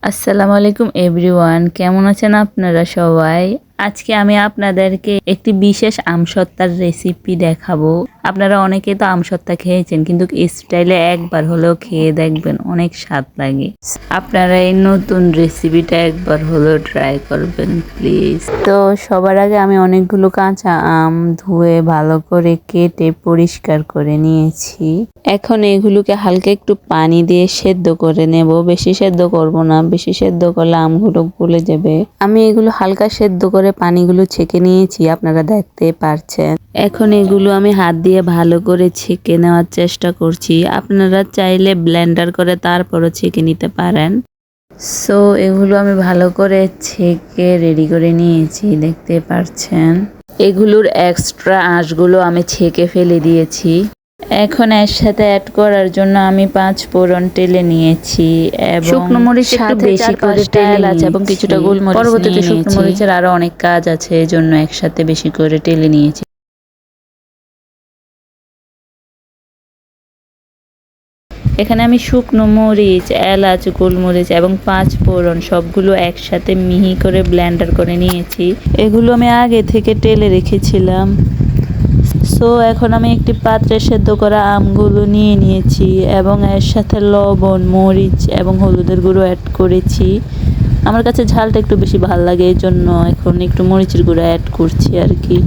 আসসালামু আলাইকুম এভরিওয়ান, কেমন আছেন আপনারা সবাই? আজকে আমি আপনাদেরকে একটি বিশেষ আমসত্ত্বার রেসিপি দেখাবো। আপনারা অনেকে তো আমসত্ত্বা খেয়েছেন, কিন্তু স্টাইলে একবার হলেও খেয়ে দেখবেন, অনেক স্বাদ লাগে। আপনারা এই নতুন রেসিপিটা একবার হলেও ট্রাই করবেন প্লিজ। তো সবার আগে আমি অনেকগুলো কাঁচা আম ধুয়ে ভালো করে কেটে পরিষ্কার করে নিয়েছি। এখন এগুলোকে হালকা একটু পানি দিয়ে সেদ্ধ করে নেব। বেশি সেদ্ধ করব না, বেশি সেদ্ধ করলে আমগুলো গলে যাবে। আমি এগুলো হালকা সেদ্ধ করে পানিগুলো ছেঁকে নিয়েছি, আপনারা দেখতে পারছেন। এখন এগুলো আমি হাত দিয়ে ভালো করে ছেঁকে নেওয়ার চেষ্টা করছি। আপনারা চাইলে ব্লেন্ডার করে তারপরও ছেঁকে নিতে পারেন। সো এগুলো আমি ভালো করে ছেঁকে রেডি করে নিয়েছি, দেখতে পারছেন। এগুলোর এক্সট্রা আঁশগুলো আমি ছেঁকে ফেলে দিয়েছি। এখন এর সাথে অ্যাড করার জন্য আমি 5 ফোড়ন টেলে নিয়েছি এবং শুকনো মরিচ একটু বেশি করে টেলে আছে এবং কিছুটা গোলমরিচ। পরবর্তীতে শুকনো মরিচের আরো অনেক কাজ আছে, এজন্য একসাথে বেশি করে টেলে নিয়েছি। এখানে আমি শুকনো মরিচ, এলাচ, গোলমরিচ এবং 5 ফোড়ন সবগুলো একসাথে মিহি করে ব্লেন্ডার করে নিয়েছি। এগুলো আমি আগে থেকে টেলে রেখেছিলাম। সো এখন আমি একটি পাত্রে সেদ্ধ করা আমগুলো নিয়ে নিয়েছি এবং এর সাথে লবণ, মরিচ এবং হলুদের গুঁড়ো অ্যাড করেছি। আমার কাছে ঝালটা একটু বেশি ভালো লাগে, এই জন্য এখন একটু মরিচের গুঁড়ো অ্যাড করছি আর কি।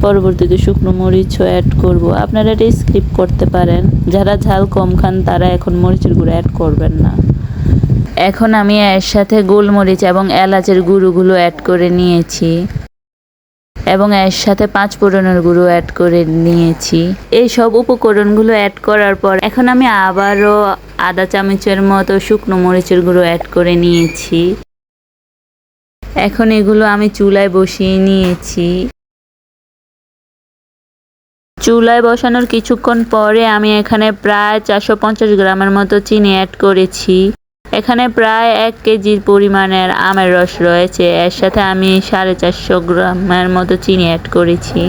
পরবর্তীতে শুকনো মরিচও অ্যাড করব। আপনারা এটা স্কিপ করতে পারেন, যারা ঝাল কম খান তারা এখন মরিচের গুঁড়ো অ্যাড করবেন না। এখন আমি এর সাথে গোলমরিচ এবং এলাচের গুঁড়োগুলো অ্যাড করে নিয়েছি এবং এর সাথে 5 ফোড়নের গুঁড়ো অ্যাড করে নিয়েছি। এই সব উপকরণগুলো অ্যাড করার পর এখন আমি আবারও আধা চামচের মতো শুকনো মরিচের গুঁড়ো অ্যাড করে নিয়েছি। এখন এগুলো আমি চুলায় বসিয়ে নিয়েছি। চুলায় বসানোর কিছুক্ষণ পরে আমি এখানে প্রায় 450 গ্রামের মতো চিনি অ্যাড করেছি। এখানে প্রায় 1 কেজির পরিমাণের আমের রস রয়েছে। এর সাথে আমি 450 গ্রামের মতো চিনি অ্যাড করেছি।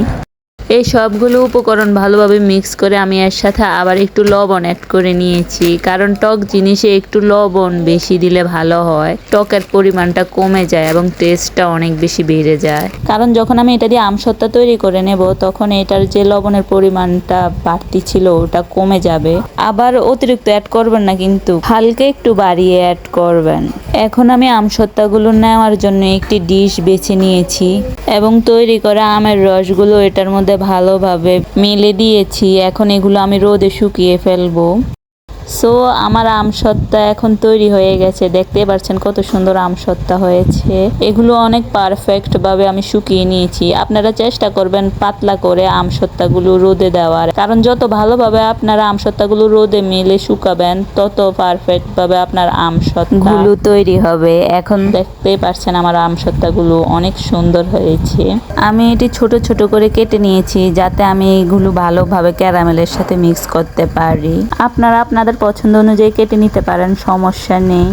এই সবগুলো উপকরণ ভালোভাবে মিক্স করে আমি এর সাথে আবার একটু লবণ অ্যাড করে নিয়েছি, কারণ টক জিনিসে একটু লবণ বেশি দিলে ভালো হয়। টকের পরিমাণটা কমে যায় এবং টেস্টটা অনেক বেশি বেড়ে যায়। কারণ যখন আমি এটা দিয়ে আমসত্ত্বা তৈরি করে নেব তখন এটার যে লবণের পরিমাণটা বাড়তি ছিল ওটা কমে যাবে। আবার অতিরিক্ত অ্যাড করবেন না, কিন্তু হালকা একটু বাড়িয়ে অ্যাড করবেন। এখন আমি আমসত্ত্বাগুলো নেওয়ার জন্য একটি ডিশ বেছে নিয়েছি এবং তৈরি করা আমের রসগুলো এটার মধ্যে ভালোভাবে মেলে দিয়েছি। এখন এগুলো আমি রোদে শুকিয়ে ফেলবো। সো আমার আমসত্ত্বা এখন তৈরি হয়ে গেছে, দেখতে পাচ্ছেন কত সুন্দর আমসত্ত্বা হয়েছে। এগুলো অনেক পারফেক্ট ভাবে আমি শুকিয়ে নিয়েছি। আপনারা চেষ্টা করবেন পাতলা করে আমসত্ত্বাগুলো রোদে দেওয়ার, কারণ যত ভালোভাবে আপনারা আমসত্ত্বাগুলো রোদে মেলে শুকাবেন তত পারফেক্ট ভাবে আপনার আমসত্ত্বাগুলো তৈরি হবে। এখন দেখতে পাচ্ছেন আমার আমসত্ত্বাগুলো অনেক সুন্দর হয়েছে। আমি এটি ছোট ছোট করে কেটে নিয়েছি যাতে আমি এগুলো ভালোভাবে ক্যারামেলের সাথে মিক্স করতে পারি। আপনারা আপনাদের পছন্দ অনুযায়ী কেটে নিতে পারেন, সমস্যা নেই,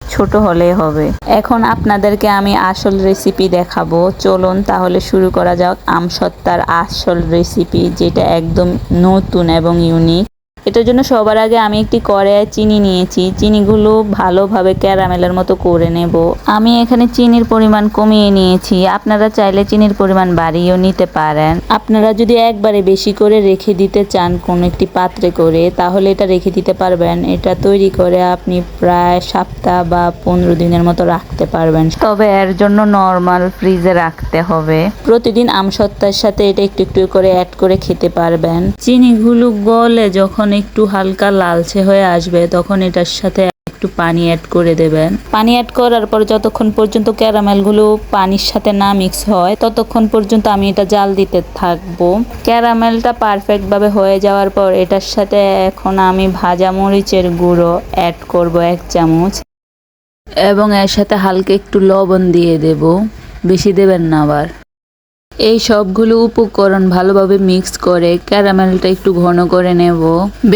ছোট হলেই হবে। এখন আপনাদেরকে আমি আসল রেসিপি দেখাবো। চলুন তাহলে শুরু করা যাক আমসত্ত্বার আসল রেসিপি, যেটা একদম নতুন এবং ইউনিক। এটার জন্য সবার আগে আমি একটি কড়াইয়ে চিনি নিয়েছি। চিনিগুলো ভালোভাবে ক্যারামেলের মতো করে নেব। আমি এখানে চিনির পরিমাণ কমিয়ে নিয়েছি, আপনারা চাইলে চিনির পরিমাণ বাড়িয়েও নিতে পারেন। আপনারা যদি একবারে বেশি করে রেখে দিতে চান কোন একটি পাত্রে করে, তাহলে এটা রেখে দিতে পারবেন। এটা তৈরি করে আপনি প্রায় সপ্তাহ বা 15 দিনের মতো রাখতে পারবেন, তবে এর জন্য নর্মাল ফ্রিজে রাখতে হবে। প্রতিদিন আমসত্ত্বার সাথে এটা একটু একটু করে অ্যাড করে খেতে পারবেন। চিনিগুলো গলে যখন একটু হালকা লালচে হয়ে আসবে তখন এটার সাথে একটু পানি অ্যাড করে দেবেন। পানি অ্যাড করার পর যতক্ষণ পর্যন্ত ক্যারামেলগুলো পানির সাথে না মিক্স হয় ততক্ষণ পর্যন্ত আমি এটা জাল দিতে থাকবো। ক্যারামেলটা পারফেক্ট ভাবে হয়ে যাওয়ার পর এটার সাথে এখন আমি ভাজা মরিচের গুঁড়ো অ্যাড করব 1 চামচ এবং এর সাথে হালকা একটু লবণ দিয়ে দেব, বেশি দেবেন না। আবার এই সবগুলো উপকরণ ভালোভাবে মিক্স করে ক্যারামেলটা একটু ঘন করে নেব।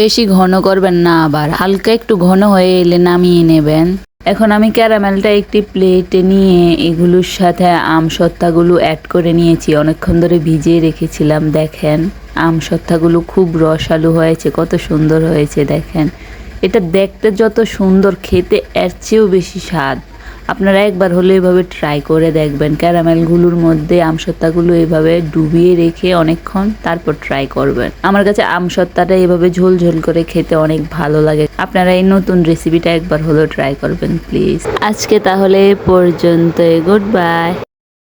বেশি ঘন করবেন না, আবার হালকা একটু ঘন হয়ে এলে নামিয়ে নেবেন। এখন আমি ক্যারামেলটা একটি প্লেটে নিয়ে এগুলোর সাথে আমসত্ত্বাগুলো অ্যাড করে নিয়েছি। অনেকক্ষণ ধরে ভিজিয়ে রেখেছিলাম। দেখেন আমসত্ত্বাগুলো খুব রসালো হয়েছে, কত সুন্দর হয়েছে দেখেন। এটা দেখতে যত সুন্দর, খেতে এর চেয়েও বেশি স্বাদ। আপনারা একবার হলে এভাবে ট্রাই করে দেখবেন। ক্যারামেলগুলোর মধ্যে আমসত্ত্বাগুলো এভাবে ডুবিয়ে রেখে অনেকক্ষণ তারপর ট্রাই করবেন। আমার কাছে আমসত্ত্বাটা এভাবে ঝোল ঝোল করে খেতে অনেক ভালো লাগে। আপনারা এই নতুন রেসিপিটা একবার হলেও ট্রাই করবেন প্লিজ। আজকে তাহলে এ পর্যন্তই। Good bye.